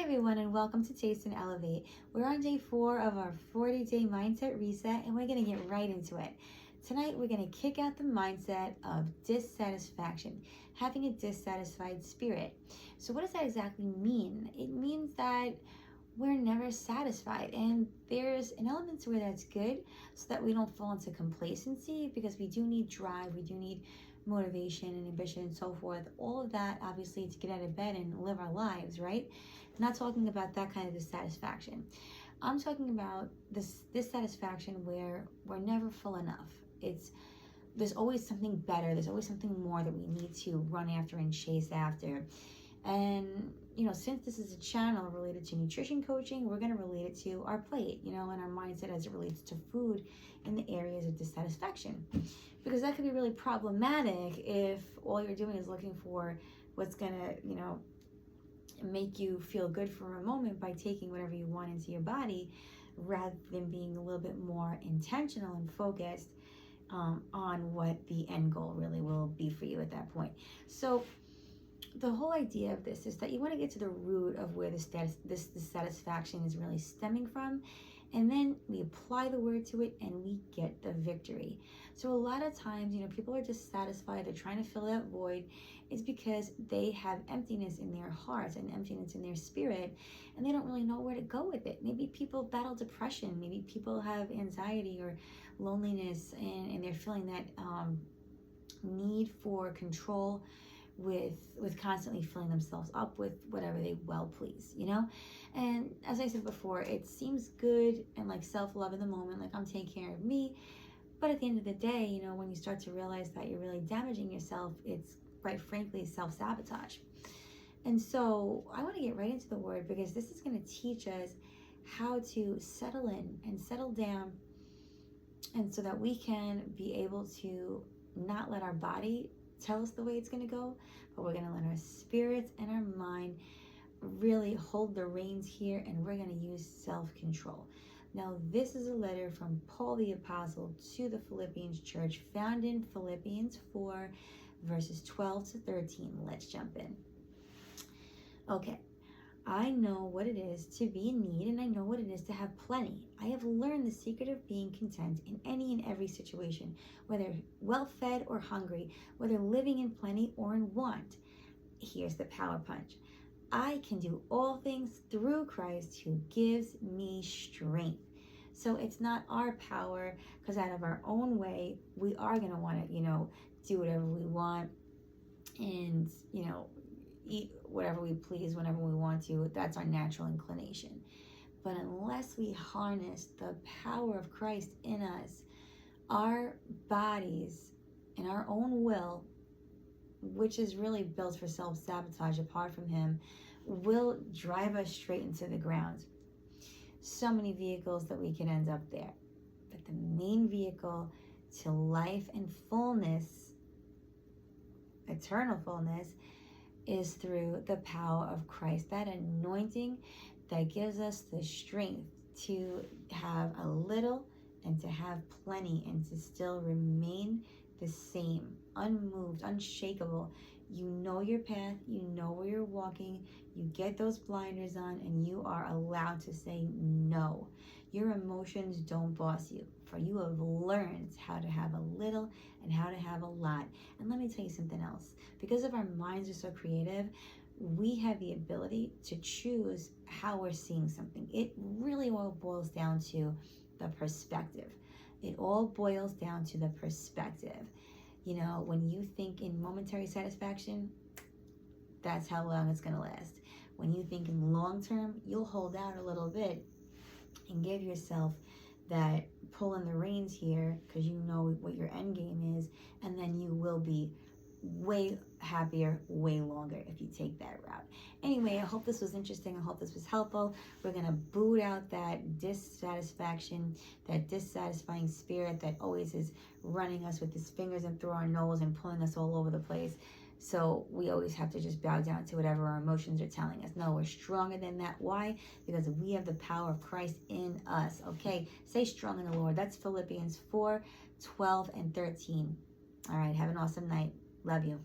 everyone, and welcome to Taste and Elevate. We're on day 4 of our 40-day mindset reset, and we're going to get right into it. Tonight, we're going to kick out the mindset of dissatisfaction, having a dissatisfied spirit. So what does that exactly mean? It means that we're never satisfied, and there's an element to where that's good so that we don't fall into complacency, because we do need drive, we do need motivation and ambition and so forth, all of that obviously to get out of bed and live our lives, right? I'm not talking about that kind of dissatisfaction. I'm talking about this dissatisfaction where we're never full enough. There's always something better, there's always something more that we need to run after and chase after. And since this is a channel related to nutrition coaching, we're going to relate it to our plate, and our mindset as it relates to food in the areas of dissatisfaction. Because that could be really problematic if all you're doing is looking for what's going to, make you feel good for a moment by taking whatever you want into your body, rather than being a little bit more intentional and focused on what the end goal really will be for you at that point. So the whole idea of this is that you want to get to the root of where this dissatisfaction is really stemming from, and then we apply the word to it and we get the victory. So a lot of times, people are dissatisfied, they're trying to fill that void. It's because they have emptiness in their hearts and emptiness in their spirit, and they don't really know where to go with it. Maybe people battle depression, maybe people have anxiety or loneliness, and they're feeling that need for control with constantly filling themselves up with whatever they well please, And as I said before, it seems good and like self-love in the moment, like I'm taking care of me. But at the end of the day, when you start to realize that you're really damaging yourself, it's quite frankly self-sabotage. And so I want to get right into the word, because this is going to teach us how to settle in and settle down, and so that we can be able to not let our body tell us the way it's going to go, but we're going to let our spirits and our mind really hold the reins here, and we're going to use self-control. Now, this is a letter from Paul the Apostle to the Philippians church, found in Philippians 4, verses 12 to 13. Let's jump in. Okay. I know what it is to be in need, and I know what it is to have plenty. I have learned the secret of being content in any and every situation, whether well-fed or hungry, whether living in plenty or in want. Here's the power punch. I can do all things through Christ who gives me strength. So it's not our power, because out of our own way, we are going to want to, do whatever we want and, eat whatever we please whenever we want to. That's our natural inclination. But unless we harness the power of Christ in us, our bodies and our own will, which is really built for self-sabotage apart from Him, will drive us straight into the ground. So many vehicles that we can end up there. But the main vehicle to life and fullness, eternal fullness, is through the power of Christ. That anointing that gives us the strength to have a little and to have plenty and to still remain the same, unmoved, unshakable. You know your path, you know where you're walking, you get those blinders on, and you are allowed to say no. Your emotions don't boss you, for you have learned how to have a little and how to have a lot. And let me tell you something else. Because of our minds are so creative, we have the ability to choose how we're seeing something. It really all boils down to the perspective. It all boils down to the perspective. When you think in momentary satisfaction, that's how long it's going to last. When you think in long term, you'll hold out a little bit and give yourself that pull in the reins here, because you know what your end game is, and then you will be way happier, way longer if you take that route. Anyway, I hope this was interesting. I hope this was helpful. We're going to boot out that dissatisfaction, that dissatisfying spirit that always is running us with his fingers and through our nose and pulling us all over the place. So we always have to just bow down to whatever our emotions are telling us. No, we're stronger than that. Why? Because we have the power of Christ in us. Okay, stay strong in the Lord. That's Philippians 4, 12, and 13. All right, have an awesome night. Love you.